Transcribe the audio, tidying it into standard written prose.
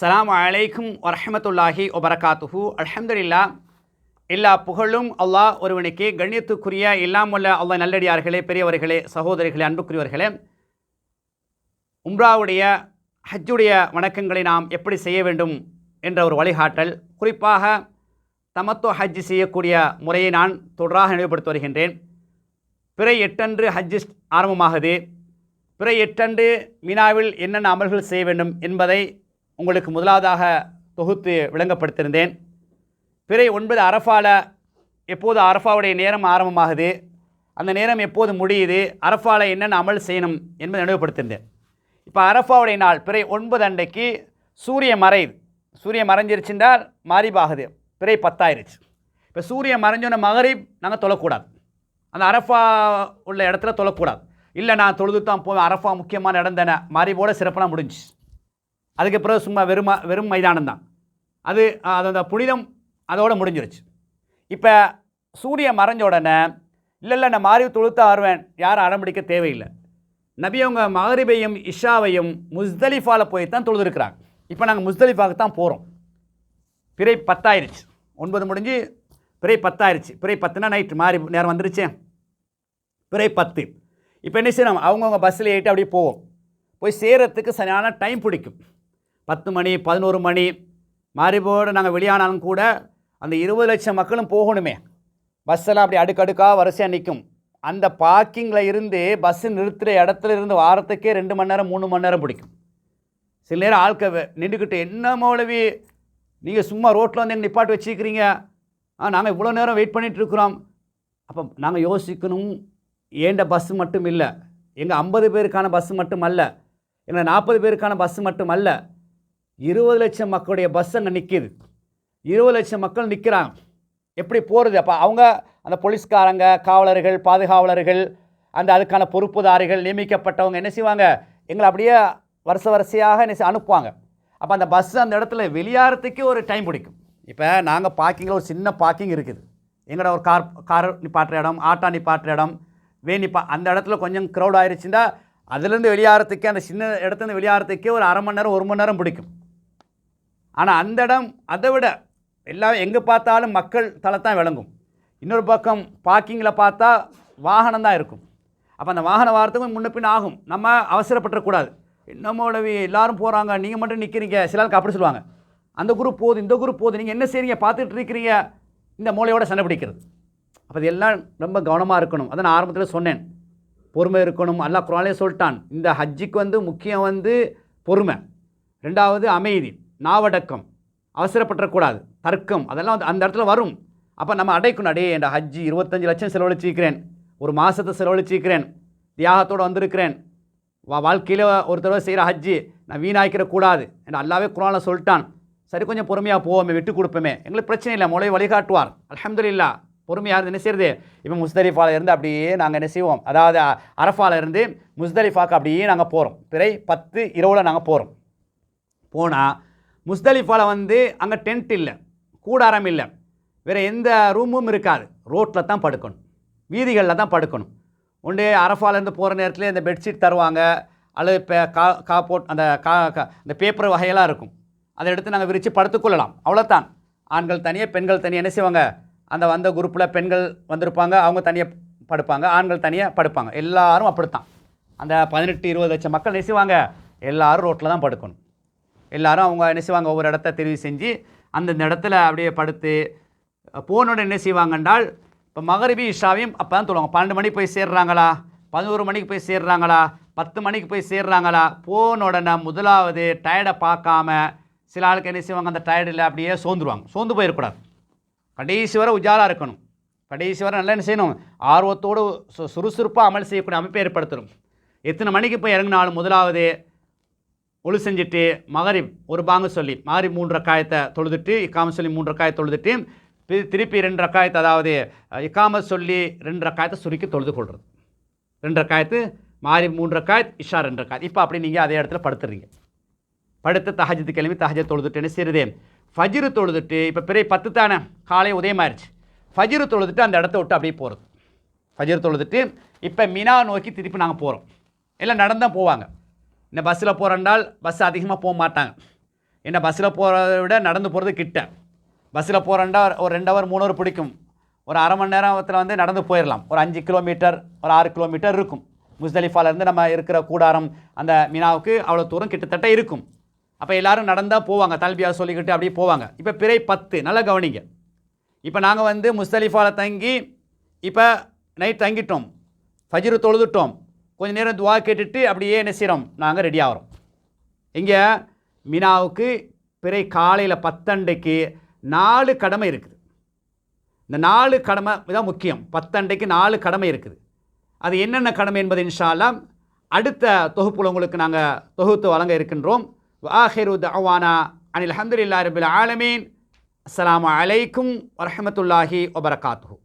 அஸ்ஸலாமு அலைக்கும் வரஹ்மத்துல்லாஹி வபரகாத்துஹு. அல்ஹம்துலில்லாஹ், எல்லா புகழும் அல்லாஹ் ஒருவனுக்கே. கண்ணியத்துக்குரிய இல்லாமுள்ள அல்லாஹ் நல்லடியார்களே, பெரியவர்களே, சகோதரிகளே, அன்புக்குரியவர்களே, உம்ராவுடைய ஹஜ்ஜுடைய வணக்கங்களை நாம் எப்படி செய்ய வேண்டும் என்ற ஒரு வழிகாட்டல், குறிப்பாக தமத்து ஹஜ் செய்யக்கூடிய முறையை நான் தொடராக நினைவுபடுத்தி வருகின்றேன். பிறை 8 அன்று ஹஜ் ஆரம்பமாகுது. பிறை 8 அன்று மினாவில் என்னென்ன அமல்கள் செய்ய வேண்டும் என்பதை உங்களுக்கு முதலாவதாக தொகுத்து விளங்கப்படுத்தியிருந்தேன். பிறை 9 அரஃபாவில் எப்போது அரஃபாவுடைய நேரம் ஆரம்பமாகுது, அந்த நேரம் எப்போது முடியுது, அரஃபாவில் என்னென்ன அமல் செய்யணும் என்பதை நினைவுபடுத்தியிருந்தேன். இப்போ அரஃபாவுடைய நாள் பிறை 9 அன்றைக்கு சூரியன் மறையுது. சூரியன் மறைஞ்சிருச்சுன்றால் மாரிபாகுது, பிறை 10 ஆயிடுச்சு. இப்போ சூரியன் மறைஞ்சோன்ன மகரிப் நாங்கள் தொழக்கூடாது, அந்த அரஃபா உள்ள இடத்துல தொழக்கூடாது. இல்லை நான் தொழுது தான் போவேன், அரஃபா முக்கியமான இடம் தானே, மாரிபோட சிறப்பாக முடிஞ்சு. அதுக்கு பிறகு சும்மா வெறும் மைதானம் தான் அது, அந்த புனிதம் அதோடு முடிஞ்சிருச்சு. இப்போ சூரியன் மறைஞ்ச உடனே இல்லை நான் மாறி தொழுத்தான் வருவேன், யாரும் அடம்பிடிக்க தேவையில்லை. நபி அவங்க மகரிபையும் இஷாவையும் முஸ்தலிஃபாவில் போய் தான் தொழுதுருக்குறாங்க. இப்போ நாங்கள் முஸ்தலிஃபாவுக்கு தான் போகிறோம். பிறை 10 ஆயிடுச்சு, 9 முடிஞ்சு பிறை 10 ஆயிடுச்சு. பிறை 10னா நைட்டு மாறி நேரம் வந்துருச்சு, பிறை 10. இப்போ என்ன செய்யணும், அவங்கவுங்க பஸ்ஸில் ஏறிட்டு அப்படியே போவோம். போய் சேரத்துக்கு சரியான டைம் பிடிக்கும். 10 மணி 11 மணி மாறிபோடு நாங்கள் வெளியானாலும் கூட அந்த 20 லட்சம் மக்களும் போகணுமே. பஸ்ஸெல்லாம் அப்படி அடுக்கடுக்காக வரிசையாக நிற்கும். அந்த பார்க்கிங்கில் இருந்து பஸ்ஸு நிறுத்துகிற இடத்துல இருந்து வாரத்துக்கே 2 மணி நேரம் 3 மணி நேரம் பிடிக்கும். சில நேரம் ஆட்கள் நின்றுக்கிட்டு, என்ன மௌலவி நீங்கள் சும்மா ரோட்டில் வந்து எங்கள் நிப்பாட்டு வச்சுக்கிறீங்க, நாங்கள் இவ்வளோ நேரம் வெயிட் பண்ணிகிட்ருக்குறோம். அப்போ நாங்கள் யோசிக்கணும், ஏண்ட பஸ்ஸு மட்டும் இல்லை, எங்கள் 50 பேருக்கான பஸ்ஸு மட்டும் அல்ல, எங்கள் 40 பேருக்கான பஸ்ஸு மட்டும் அல்ல, 20 லட்சம் மக்களுடைய பஸ் அங்கே நிற்கிது. 20 லட்சம் மக்கள் நிற்கிறாங்க. எப்படி போகிறது? அப்போ அவங்க அந்த போலீஸ்காரங்க, காவலர்கள், பாதுகாவலர்கள், அந்த அதுக்கான பொறுப்புதாரிகள், நியமிக்கப்பட்டவங்க என்ன செய்வாங்க, எங்களை அப்படியே வரிசையாக என்ன அனுப்புவாங்க. அப்போ அந்த பஸ்ஸு அந்த இடத்துல வெளியாகிறதுக்கே ஒரு டைம் பிடிக்கும். இப்போ நாங்கள் பார்க்கிங்கில் ஒரு சின்ன பார்க்கிங் இருக்குது, எங்களோட ஒரு கார் நிப்பாட்டுற இடம், ஆட்டோ நிப்பாட்டுற இடம், அந்த இடத்துல கொஞ்சம் க்ரௌட் ஆயிடுச்சுன்னா அதுலேருந்து வெளியாகிறதுக்கே, அந்த சின்ன இடத்துலேருந்து வெளியாகிறதுக்கே ஒரு அரை மணி நேரம் 1 மணி நேரம் பிடிக்கும். ஆனால் அந்த இடம் அதை விட எல்லாம் எங்கே பார்த்தாலும் மக்கள் தளத்தான் விளங்கும். இன்னொரு பக்கம் பார்க்கிங்கில் பார்த்தா வாகனம் தான் இருக்கும். அப்போ அந்த வாகனம் வாரத்துக்கும் முன்ன பின் ஆகும். நம்ம அவசரப்பட்டுறக்கூடாது. என்னமோடவி எல்லாரும் போகிறாங்க, நீங்கள் மட்டும் நிற்கிறீங்க, சிலருக்கு அப்படி சொல்லுவாங்க. அந்த குரூப் போகுது, இந்த குரூப் போகுது, நீங்கள் என்ன செய்றீங்க, பார்த்துட்டு இருக்கிறீங்க, இந்த மூளையோட சண்டை பிடிக்கிறது. அப்போ இதெல்லாம் ரொம்ப கவனமாக இருக்கணும். அதை நான் ஆரம்பத்தில் சொன்னேன், பொறுமை இருக்கணும். அல்லாஹ் குர்ஆனிலே சொல்லிட்டான், இந்த ஹஜ்ஜுக்கு முக்கியம் பொறுமை, 2வது அமைதி, நாவடக்கம், அவசரப்பட்டுறக்கூடாது, தர்க்கம், அதெல்லாம் அந்த இடத்துல வரும். அப்போ நம்ம அடைக்கணும், அடே என் ஹஜ்ஜி 25 லட்சம் செலவழிச்சிக்கிறேன், ஒரு மாதத்தை செலவழிச்சிக்கிறேன், தியாகத்தோடு வந்திருக்கிறேன், வாழ்க்கையில் ஒரு தடவை செய்கிற ஹஜ்ஜி நான் வீணாக்கிடக்கூடாது என்று அல்லாவே குர்ஆனில் சொல்லிட்டான். சரி, கொஞ்சம் பொறுமையாக போவோமே, விட்டு கொடுப்போமே, எங்களுக்கு பிரச்சனை இல்லை, மொழி வழிகாட்டுவார். அல்ஹம்துலில்லாஹ், பொறுமையாக என்ன செய்யுது. இப்போ முஸ்தலிஃபாவில் இருந்து அப்படியே நாங்கள் என்ன செய்வோம், அதாவது அரஃபாவில் இருந்து முஸ்தலிஃபாவுக்கு அப்படியே நாங்கள் போகிறோம். பிறை 10 இரவில் நாங்கள் போகிறோம். போனால் முஸ்தலிஃபாவில் அங்கே டென்ட் இல்லை, கூடாரம் இல்லை, வேறு எந்த ரூமும் இருக்காது. ரோட்டில் தான் படுக்கணும், வீதிகளில் தான் படுக்கணும். ஒன்று அரஃபாலேருந்து போகிற நேரத்தில் இந்த பெட்ஷீட் தருவாங்க, அல்லது காப்போட் அந்த பேப்பர் வகையெல்லாம் இருக்கும், அதை எடுத்து நாங்கள் விரித்து படுத்துக்கொள்ளலாம், அவ்வளோதான். ஆண்கள் தனியாக, பெண்கள் தனியாக என்ன செய்வாங்க, அந்த வந்த குரூப்பில் பெண்கள் வந்திருப்பாங்க, அவங்க தனியாக படுப்பாங்க, ஆண்கள் தனியாக படுப்பாங்க. எல்லாரும் அப்படித்தான். அந்த 18-20 லட்சம் மக்கள் என்ன செய்வாங்க, எல்லோரும் ரோட்டில் தான் படுக்கணும். எல்லோரும் அவங்க என்ன செய்வாங்க, ஒவ்வொரு இடத்த தெரிவு செஞ்சு அந்தந்த இடத்துல அப்படியே படுத்து போனோட என்ன செய்வாங்கன்றால், இப்போ மகரிபி இஷாவையும் அப்போ தான் சொல்லுவாங்க. 12 மணிக்கு போய் சேர்றாங்களா, 11 மணிக்கு போய் சேர்றாங்களா, 10 மணிக்கு போய் சேர்றாங்களா, போன உடனே முதலாவது டயர்டை பார்க்காம சில ஆளுக்கு என்ன செய்வாங்க, அந்த டயர்டில் அப்படியே சோர்ந்துருவாங்க. சோர்ந்து போயிடக்கூடாது, கடைசி வரை உஜாலாக இருக்கணும், கடைசி வரை நல்லா என்ன செய்யணும், ஆர்வத்தோடு சுறுசுறுப்பாக அமல் செய்யக்கூடிய அமைப்பை ஏற்படுத்தணும். எத்தனை மணிக்கு போய் இறங்கினாலும் முதலாவது ஒழு செஞ்சுட்டு மகரிப் ஒரு பாங்கு சொல்லி மகரிப் 3 ரக்காயத்தை தொழுதுட்டு, இக்காமத் சொல்லி 3 ரக்காயத்தை தொழுதுட்டு, திருப்பி 2 ரக்காயத்தை, அதாவது இக்காமத் சொல்லி 2 ரக்காயத்தை சுருக்கி தொழுது கொள்வது. 2 ரக்காயத்து மகரிப் 3 ரக்காயத், இஷா 2 ரக்காயத். இப்போ அப்படி நீங்கள் அதே இடத்துல படுத்துறீங்க. படுத்து தஹஜ்ஜுத் கிளம்பி தஹஜ்ஜத் தொழுதுட்டு என்ன செய்யுது, ஃபஜ்ரு தொழுதுட்டு, இப்போ பிறை 10 தானே, காலை உதயமாயிருச்சு, ஃபஜ்ரு தொழுதுட்டு அந்த இடத்த விட்டு அப்படியே போகிறது. ஃபஜ்ரு தொழுதுட்டு இப்போ மினா நோக்கி திருப்பி நாங்கள் போகிறோம். எல்லாம் நடந்தான் போவாங்க. இந்த பஸ்ஸில் போகிறண்டால் பஸ் அதிகமாக போக மாட்டாங்க. என்ன பஸ்ஸில் போகிறத விட நடந்து போகிறது கிட்ட. பஸ்ஸில் போகிறேன்டா ஒரு 2 ஹவர் 3 ஹவர் பிடிக்கும். ஒரு அரை மணி நேரத்தில் வந்து நடந்து போயிடலாம். ஒரு 5 கிலோமீட்டர் ஒரு 6 கிலோமீட்டர் இருக்கும். முஸ்தலிஃபாலேருந்து நம்ம இருக்கிற கூடாரம் அந்த மினாவுக்கு அவ்வளோ தூரம் கிட்டத்தட்ட இருக்கும். அப்போ எல்லோரும் நடந்தால் போவாங்க, தல்பியா சொல்லிக்கிட்டு அப்படியே போவாங்க. இப்போ பிறை 10 நல்லா கவனிங்க. இப்போ நாங்கள் வந்து முஸ்தலிஃபாவில் தங்கி இப்போ நைட் தங்கிட்டோம், ஃபஜ்ரு தொழுதுட்டோம், கொஞ்சம் நேரம் துவா கேட்டுட்டு அப்படியே என்ன செய்கிறோம், நாங்கள் ரெடி ஆகிறோம். இங்கே மினாவுக்கு பிறை காலையில் 10 4 கடமை இருக்குது. இந்த 4 கடமை தான் முக்கியம். 10 4 கடமை இருக்குது. அது என்னென்ன கடமை என்பது இன்ஷா அல்லாஹ் அடுத்த தொகுப்புல உங்களுக்கு நாங்கள் தொகுத்து வழங்க இருக்கின்றோம். ஆஹிரு தஅவானா அனில் ஹம்துலில்லாஹி ரப்பில் ஆலமீன். அஸ்ஸலாமு அலைக்கும் வரஹ்மத்துல்லாஹி வபரகாத்துஹு.